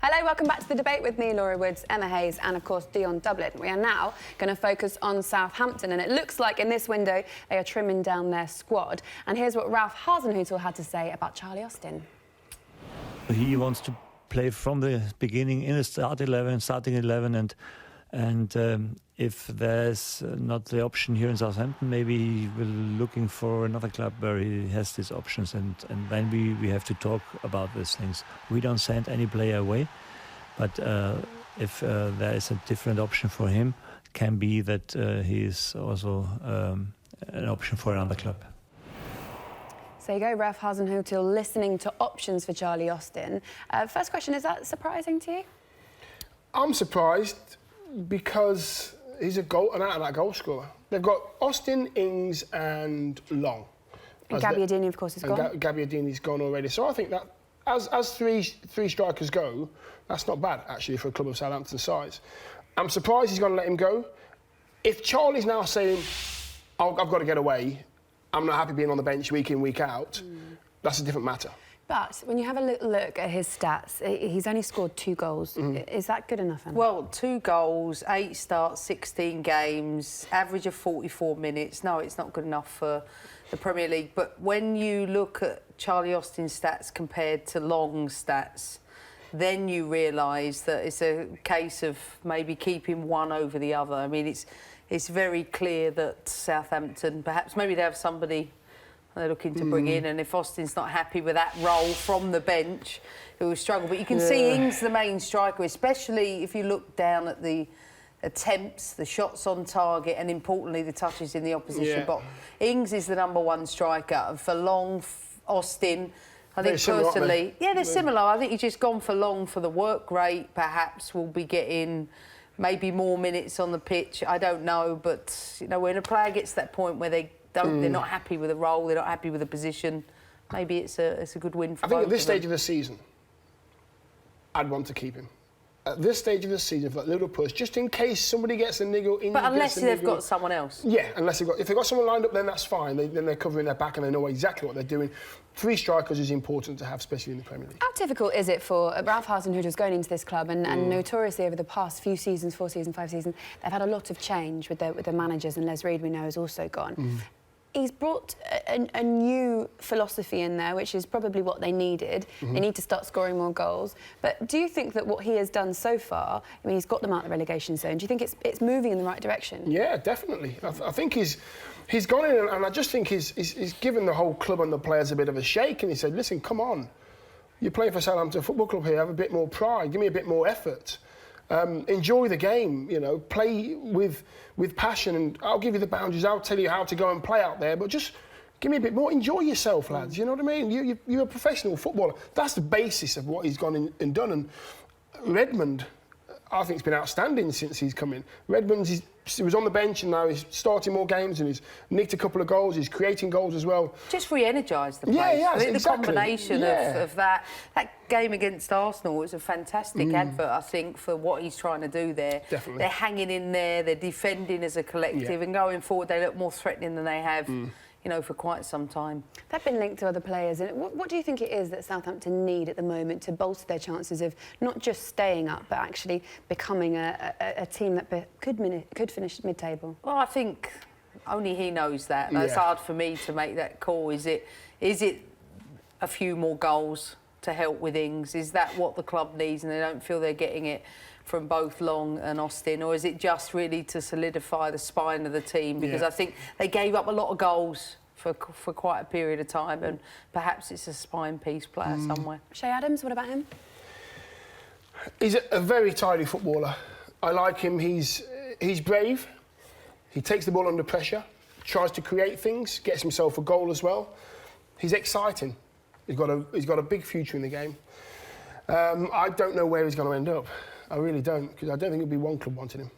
Hello, welcome back to The Debate with me, Laura Woods, Emma Hayes and, of course, Dion Dublin. We are now going to focus on Southampton, and it looks like in this window they are trimming down their squad. And here's what Ralph Hasenhüttl had to say about Charlie Austin. He wants to play from the beginning in the starting 11, and if there's not the option here in Southampton, maybe he will looking for another club where he has these options, and then we have to talk about these things. We don't send any player away, but if there is a different option for him, it can be that he is also an option for another club. So you go, Ralph Hasenhüttl, listening to options for Charlie Austin. First question, is that surprising to you? I'm surprised because he's an out-and-out goal scorer. They've got Austin, Ings and Long. And Gabbiadini, of course, is gone. Gabbiadini's gone already. So I think that as three strikers go, that's not bad, actually, for a club of Southampton's size. I'm surprised he's going to let him go. If Charlie's now saying, I've got to get away, I'm not happy being on the bench week in, week out, that's a different matter. But when you have a little look at his stats, he's only scored 2 goals. Is that good enough, Emma? Well, 2 goals, 8 starts, 16 games, average of 44 minutes. No, it's not good enough for the Premier League. But when you look at Charlie Austin's stats compared to Long's stats, then you realise that it's a case of maybe keeping one over the other. I mean, it's very clear that Southampton, perhaps maybe they have somebody they're looking to bring in, and if Austin's not happy with that role from the bench, it will struggle. But you can see Ings the main striker, especially if you look down at the attempts, the shots on target, and importantly the touches in the opposition box. Ings is the #1 striker. For Long, Austin, I think personally, they're similar. I think he's just gone for Long for the work rate. Perhaps will be getting maybe more minutes on the pitch. I don't know, but you know, when a player gets to that point where they're not happy with the role, they're not happy with the position, maybe it's a good win for both of them. I think at this stage of the season, I'd want to keep him. At this stage of the season, for that little push, just in case somebody gets a niggle in. But unless they've got someone else. Yeah, unless if they've got someone lined up, then that's fine. Then they're covering their back and they know exactly what they're doing. 3 strikers is important to have, especially in the Premier League. How difficult is it for Ralph Hasenhüttl going into this club and notoriously over the past few seasons, 4 seasons, 5 seasons, they've had a lot of change with the managers, and Les Reed, we know, has also gone. He's brought a new philosophy in there, which is probably what they needed. They need to start scoring more goals. But do you think that what he has done so far, I mean, he's got them out of the relegation zone, do you think it's moving in the right direction? Yeah, definitely. I think he's gone in, and I just think he's given the whole club and the players a bit of a shake, and he said, listen, come on. You're playing for Southampton Football Club here, have a bit more pride, give me a bit more effort. Enjoy the game, you know, play with passion, and I'll give you the boundaries, I'll tell you how to go and play out there, but just give me a bit more, enjoy yourself, lads, you know what I mean? You're a professional footballer. That's the basis of what he's gone in and done, and Redmond, I think, has been outstanding since he's come in. Redmond, he was on the bench and now he's starting more games and he's nicked a couple of goals, he's creating goals as well. Just re-energised the place. Yeah, I think exactly. The combination of that game against Arsenal was a fantastic advert, I think, for what he's trying to do there. Definitely. They're hanging in there, they're defending as a collective, and going forward they look more threatening than they have. You know, for quite some time. They've been linked to other players. And what do you think it is that Southampton need at the moment to bolster their chances of not just staying up, but actually becoming a team that could finish mid-table? Well, I think only he knows that. It's hard for me to make that call. Is it a few more goals to help with Ings? Is that what the club needs and they don't feel they're getting it from both Long and Austin, or is it just really to solidify the spine of the team? Because I think they gave up a lot of goals for quite a period of time, and perhaps it's a spine piece player somewhere. Shay Adams, what about him? He's a very tidy footballer. I like him. He's brave. He takes the ball under pressure, tries to create things, gets himself a goal as well. He's exciting. He's got a big future in the game. I don't know where he's going to end up. I really don't, because I don't think it'll be one club wanting him.